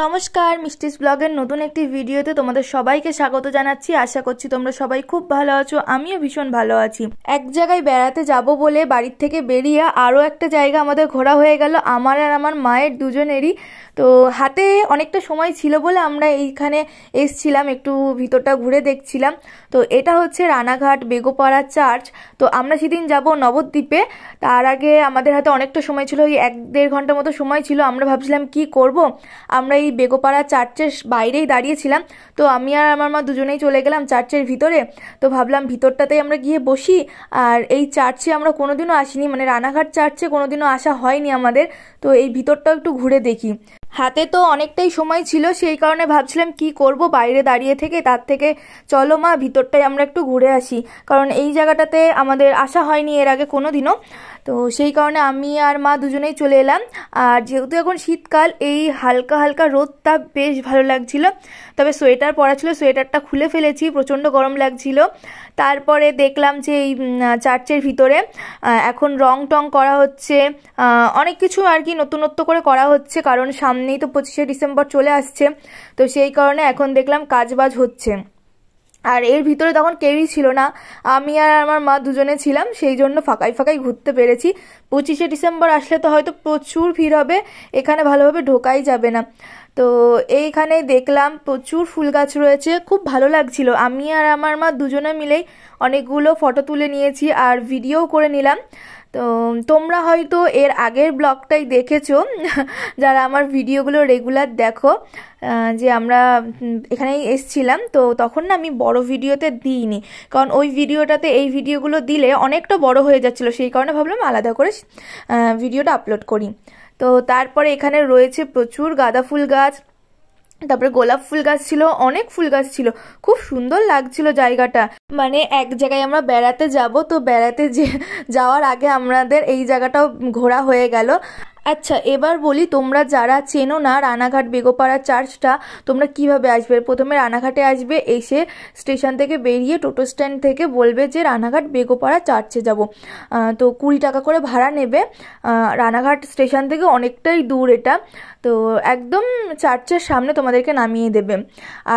নমস্কার, মিষ্টিস ব্লগের নতুন একটি ভিডিওতে তোমাদের সবাইকে স্বাগত জানাচ্ছি। আশা করছি তোমরা সবাই খুব ভালো আছো, আমিও ভীষণ ভালো আছি। এক জায়গায় বেড়াতে যাব বলে বাড়ির থেকে বেরিয়ে আরও একটা জায়গা আমাদের ঘোরা হয়ে গেল, আমার আর আমার মায়ের দুজনেরই। তো হাতে অনেকটা সময় ছিল বলে আমরা এইখানে এসছিলাম, একটু ভিতরটা ঘুরে দেখছিলাম। তো এটা হচ্ছে রানাঘাট বেগোপাড়া চার্চ। তো আমরা সেদিন যাব নবদ্বীপে, তার আগে আমাদের হাতে অনেকটা সময় ছিল, ওই 1-1.5 ঘন্টার মতো সময় ছিল। আমরা ভাবছিলাম কি করব, আমরা এই বেগোপাড়া চার্চের বাইরেই দাঁড়িয়েছিলাম। তো আমি আর আমার মা দুজনেই চলে গেলাম চার্চের ভিতরে। তো ভাবলাম ভিতরটাতেই আমরা গিয়ে বসি। আর এই চার্চে আমরা কোনোদিনও আসিনি, মানে রানাঘাট চার্চে কোনোদিনও আসা হয়নি আমাদের। তো এই ভিতরটাও একটু ঘুরে দেখি। হাতে তো অনেকটাই সময় ছিল, সেই কারণে ভাবছিলাম কি করব বাইরে দাঁড়িয়ে থেকে, তার থেকে চলো মা ভিতরটাই আমরা একটু ঘুরে আসি, কারণ এই জায়গাটাতে আমাদের আসা হয়নি এর আগে কোনো দিনও। তো সেই কারণে আমি আর মা দুজনেই চলে এলাম। আর যেহেতু এখন শীতকাল, এই হালকা হালকা রোদটা বেশ ভালো লাগছিল। তবে সোয়েটার পরা ছিল, সোয়েটারটা খুলে ফেলেছি, প্রচণ্ড গরম লাগছিল। তারপরে দেখলাম যে এই চার্চের ভিতরে এখন রং টং করা হচ্ছে, অনেক কিছু আর কি নতুনত্ব করে করা হচ্ছে, কারণ সামনেই তো 25শে ডিসেম্বর চলে আসছে। তো সেই কারণে এখন দেখলাম কাজবাজ হচ্ছে। আর এর ভিতরে তখন কেউই ছিল না, আমি আর আমার মা দুজনে ছিলাম, সেই জন্য ফাঁকাই ফাঁকাই ঘুরতে পেরেছি। 25শে ডিসেম্বর আসলে তো হয়তো প্রচুর ভিড় হবে, এখানে ভালোভাবে ঢোকাই যাবে না। তো এইখানে দেখলাম প্রচুর ফুল গাছ রয়েছে, খুব ভালো লাগছিল। আমি আর আমার মা দুজনে মিলেই অনেকগুলো ফটো তুলে নিয়েছি আর ভিডিও করে নিলাম। তো তোমরা হয়তো এর আগের ব্লগটাই দেখেছো, যারা আমার ভিডিওগুলো রেগুলার দেখো, যে আমরা এখানেই এসছিলাম। তো তখন না আমি বড় ভিডিওতে দিইনি, কারণ ওই ভিডিওটাতে এই ভিডিওগুলো দিলে অনেকটা বড় হয়ে যাচ্ছিলো, সেই কারণে ভাবলাম আলাদা করে ভিডিওটা আপলোড করি। তো তারপরে এখানে রয়েছে প্রচুর গাঁদা ফুল গাছ, তারপরে গোলাপ ফুল গাছ ছিল, অনেক ফুল গাছ ছিল, খুব সুন্দর লাগছিল জায়গাটা। মানে এক জায়গায় আমরা বেড়াতে যাব, তো বেড়াতে যাওয়ার আগে আমাদের এই জায়গাটাও ঘোরা হয়ে গেল। আচ্ছা, এবার বলি, তোমরা যারা চেনো না রানাঘাট বেগোপাড়া চার্চটা, তোমরা কিভাবে আসবে? প্রথমে রানাঘাটে আসবে, এসে স্টেশন থেকে বেরিয়ে টোটো স্ট্যান্ড থেকে বলবে যে রানাঘাট বেগোপাড়া চার্চে যাব। তো 20 টাকা করে ভাড়া নেবে। রানাঘাট স্টেশন থেকে অনেকটাই দূর এটা, তো একদম চার্চের সামনে তোমাদেরকে নামিয়ে দেবে।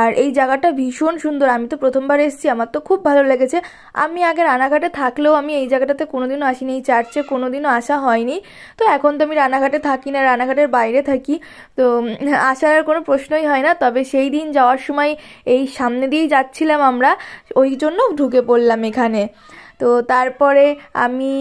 আর এই জায়গাটা ভীষণ সুন্দর, আমি তো প্রথমবার এসেছি, আমার তো খুব ভালো লেগেছে। আমি আগে রানাঘাটে থাকলেও আমি এই জায়গাটাতে কোনোদিনও আসিনি, এই চার্চে কোনোদিনও আসা হয়নি। তো এখন তো আমি রানাঘাটে থাকি না, রানাঘাটের বাইরে থাকি, তো আসার আর কোনো প্রশ্নই হয় না। তবে সেই দিন যাওয়ার সময় এই সামনে দিয়েই যাচ্ছিলাম আমরা, ওই জন্য ঢুকে পড়লাম এখানে। তো তারপরে আমি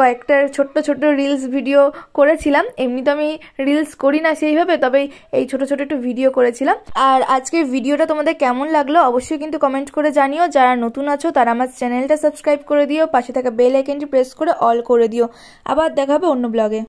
কয়েকটা ছোট্ট ছোট্ট রিলস ভিডিও করেছিলাম। এমনি তো আমি রিলস করি না সেইভাবে, তবে এই ছোট ছোট একটু ভিডিও করেছিলাম। আর আজকের ভিডিওটা তোমাদের কেমন লাগলো অবশ্যই কিন্তু কমেন্ট করে জানিও। যারা নতুন আছো তারা আমার চ্যানেলটা সাবস্ক্রাইব করে দিও, পাশে থাকা বেল আইকনটি প্রেস করে অল করে দিও। আবার দেখা হবে অন্য ব্লগে।